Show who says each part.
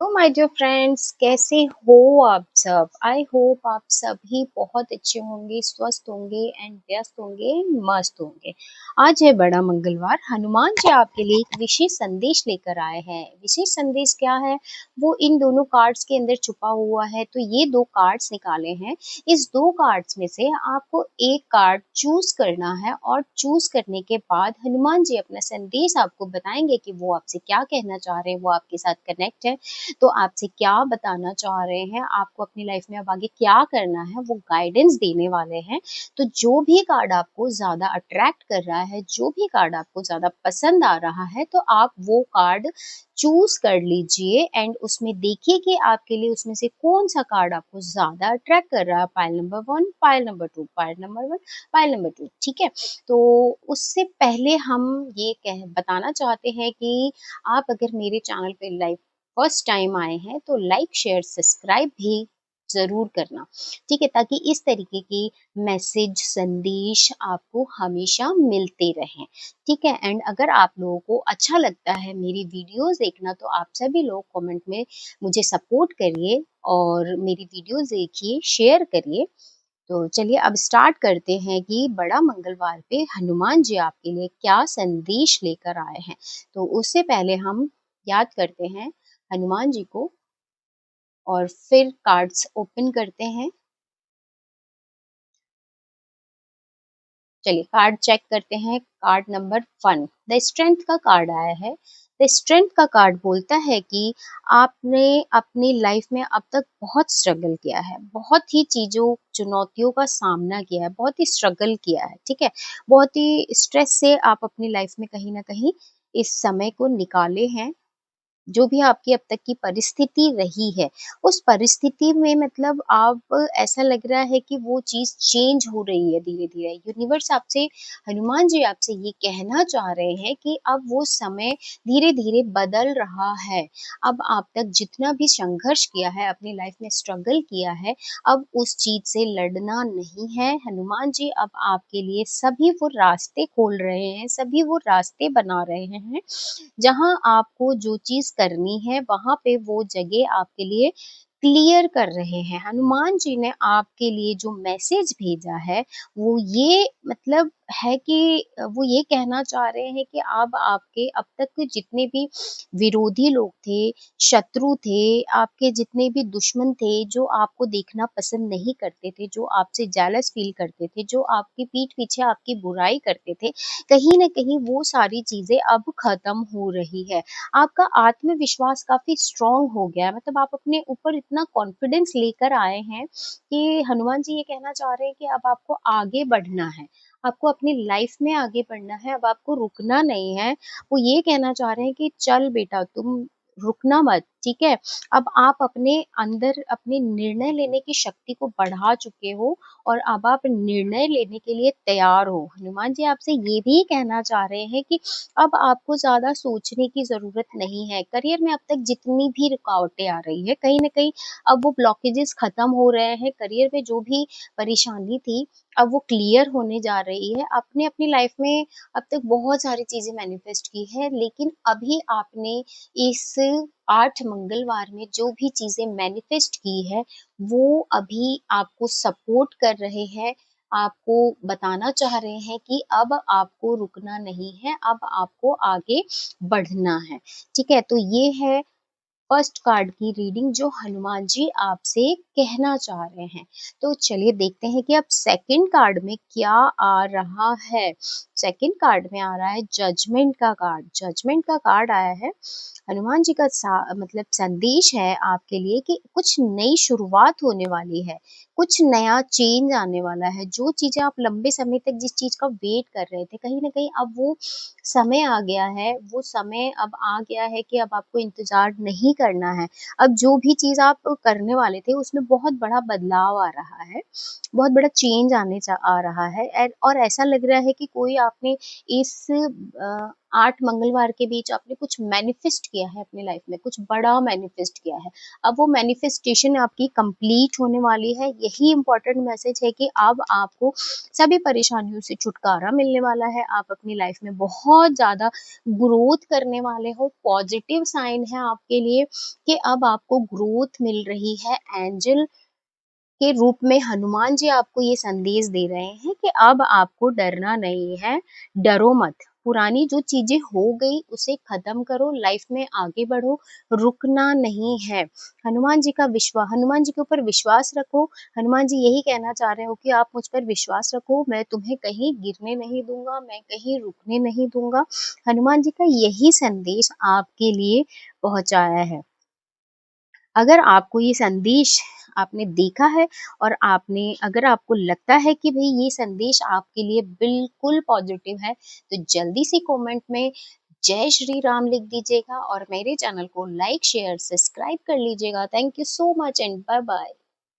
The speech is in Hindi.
Speaker 1: तो माय डियर फ्रेंड्स, कैसे हो आप सब? आई होप आप सभी बहुत अच्छे होंगे, स्वस्थ होंगे एंड व्यस्त होंगे, मस्त होंगे। आज है बड़ा मंगलवार। हनुमान जी आपके लिए एक विशेष संदेश लेकर आए हैं। विशेष संदेश क्या है? वो इन दोनों कार्ड्स के अंदर छुपा हुआ है। तो ये दो कार्ड्स निकाले हैं। इस दो कार्ड्स में से आपको एक कार्ड चूज करना है और चूज करने के बाद हनुमान जी अपना संदेश आपको बताएंगे कि वो आपसे क्या कहना चाह रहे हैं, वो आपके साथ कनेक्ट है तो आपसे क्या बताना चाह रहे हैं, आपको अपनी लाइफ में अब आगे क्या करना है, वो गाइडेंस देने वाले हैं। तो जो भी कार्ड आपको ज़्यादा अट्रैक्ट कर रहा है, जो भी कार्ड आपको ज़्यादा पसंद आ रहा है, तो आप वो कार्ड चूज कर लीजिए एंड उसमें देखिए कि आपके लिए उसमें से कौन सा कार्ड आपको ज़्यादा अट्रैक्ट कर रहा है। Pile number 1, pile number 2, pile number 1, pile number 2, ठीक है? तो उससे पहले हम ये कह बताना चाहते हैं कि आप अगर मेरे चैनल पे लाइव फर्स्ट टाइम आए हैं तो लाइक शेयर सब्सक्राइब भी जरूर करना, ठीक है? ताकि इस तरीके की मैसेज संदेश आपको हमेशा मिलते रहें, ठीक है? एंड अगर आप लोगों को अच्छा लगता है मेरी वीडियोस देखना तो आप सभी लोग कमेंट में मुझे सपोर्ट करिए और मेरी वीडियोस देखिए, शेयर करिए। तो चलिए अब स्टार्ट करते हैं कि बड़ा मंगलवार पे हनुमान जी आपके लिए क्या संदेश लेकर आए हैं। तो उससे पहले हम याद करते हैं हनुमान जी को और फिर कार्ड्स ओपन करते हैं। चलिए कार्ड चेक करते हैं। कार्ड नंबर 1 द स्ट्रेंथ का कार्ड आया है। द स्ट्रेंथ का कार्ड बोलता है कि आपने अपनी लाइफ में अब तक बहुत स्ट्रगल किया है, बहुत ही चीजों चुनौतियों का सामना किया है, बहुत ही स्ट्रगल किया है, ठीक है? बहुत ही स्ट्रेस से आप अपनी लाइफ में कहीं ना कहीं इस समय को निकाले हैं। जो भी आपकी अब तक की परिस्थिति रही है, उस परिस्थिति में मतलब आप ऐसा लग रहा है कि वो चीज़ चेंज हो रही है धीरे-धीरे। यूनिवर्स आपसे हनुमान जी आपसे ये कहना चाह रहे हैं कि अब वो समय धीरे-धीरे बदल रहा है। अब आप तक जितना भी संघर्ष किया है, अपनी लाइफ में स्ट्रगल किया है, अब उस चीज़ से लड़ना नहीं है। हनुमान जी अब आपके लिए सभी वो रास्ते खोल रहे हैं, सभी वो रास्ते बना रहे हैं जहाँ आपको जो चीज़ करनी है वहाँ पे वो जगह आपके लिए क्लियर कर रहे हैं। हनुमान जी ने आपके लिए जो मैसेज भेजा है वो ये मतलब है कि वो ये कहना चाह रहे हैं कि अब आपके अब तक के जितने भी विरोधी लोग थे, शत्रु थे, आपके जितने भी दुश्मन थे, जो आपको देखना पसंद नहीं करते थे, जो आपसे जेलस फील करते थे, जो आपकी पीठ पीछे आपकी बुराई करते थे, कहीं न कहीं वो सारी चीज़ें अब ख़त्म हो रही है। आपका आत्मविश्वास काफ़ी स्ट्रॉन्ग हो गया है, मतलब आप अपने ऊपर इतना कॉन्फिडेंस लेकर आए हैं कि हनुमान जी ये कहना चाह रहे हैं कि अब आपको आगे बढ़ना है। आपको अपनी लाइफ़ में आगे बढ़ना है, अब आपको रुकना नहीं है। वो ये कहना चाह रहे हैं कि चल बेटा तुम रुकना मत, ठीक है? अब आप अपने अंदर अपने निर्णय लेने की शक्ति को बढ़ा चुके हो और अब आप निर्णय लेने के लिए तैयार हो। हनुमान जी आपसे ये भी कहना चाह रहे हैं कि अब आपको ज़्यादा सोचने की ज़रूरत नहीं है। करियर में अब तक जितनी भी रुकावटें आ रही है, कहीं न कहीं अब वो ब्लॉकेजेस खत्म हो रहे हैं। करियर में जो भी परेशानी थी, अब वो क्लियर होने जा रही है। आपने अपनी लाइफ में अब तक बहुत सारी चीज़ें मैनिफेस्ट की है, लेकिन अभी आपने इस 8 मंगलवार में जो भी चीज़ें मैनिफेस्ट की है, वो अभी आपको सपोर्ट कर रहे हैं, आपको बताना चाह रहे हैं कि अब आपको रुकना नहीं है, अब आपको आगे बढ़ना है, ठीक है? तो ये है फर्स्ट कार्ड की रीडिंग जो हनुमान जी आपसे कहना चाह रहे हैं। तो चलिए देखते हैं कि अब सेकंड कार्ड में क्या आ रहा है। सेकंड कार्ड में आ रहा है जजमेंट का कार्ड। जजमेंट का कार्ड आया है। हनुमान जी का मतलब संदेश है आपके लिए कि कुछ नई शुरुआत होने वाली है, कुछ नया चेंज आने वाला है। जो चीज़ें आप लंबे समय तक जिस चीज़ का वेट कर रहे थे, कहीं न कहीं अब वो समय आ गया है, वो समय अब आ गया है कि अब आपको इंतज़ार नहीं करना है। अब जो भी चीज़ आप करने वाले थे उसमें बहुत बड़ा बदलाव आ रहा है, बहुत बड़ा चेंज आ रहा है और ऐसा लग रहा है कि कोई आपने इस 8 मंगलवार के बीच आपने कुछ मैनिफेस्ट किया है अपनी लाइफ में, कुछ बड़ा मैनिफेस्ट किया है। अब वो मैनिफेस्टेशन आपकी कंप्लीट होने वाली है। यही इम्पोर्टेंट मैसेज है कि अब आपको सभी परेशानियों से छुटकारा मिलने वाला है। आप अपनी लाइफ में बहुत ज़्यादा ग्रोथ करने वाले हो। पॉजिटिव साइन है आपके लिए कि अब आपको ग्रोथ मिल रही है। एंजल के रूप में हनुमान जी आपको ये संदेश दे रहे हैं कि अब आपको डरना नहीं है, डरो मत। पुरानी जो चीजें हो गई उसे खत्म करो, लाइफ में आगे बढ़ो, रुकना नहीं है। हनुमान जी के ऊपर विश्वास रखो। हनुमान जी यही कहना चाह रहे हो कि आप मुझ पर विश्वास रखो, मैं तुम्हें कहीं गिरने नहीं दूंगा, मैं कहीं रुकने नहीं दूंगा। हनुमान जी का यही संदेश आपके लिए पहुंचाया है। अगर आपको ये संदेश आपने देखा है और आपने अगर आपको लगता है कि भई ये संदेश आपके लिए बिल्कुल पॉजिटिव है, तो जल्दी से कमेंट में जय श्री राम लिख दीजिएगा और मेरे चैनल को लाइक, शेयर, सब्सक्राइब कर लीजिएगा। Thank you so much and bye bye.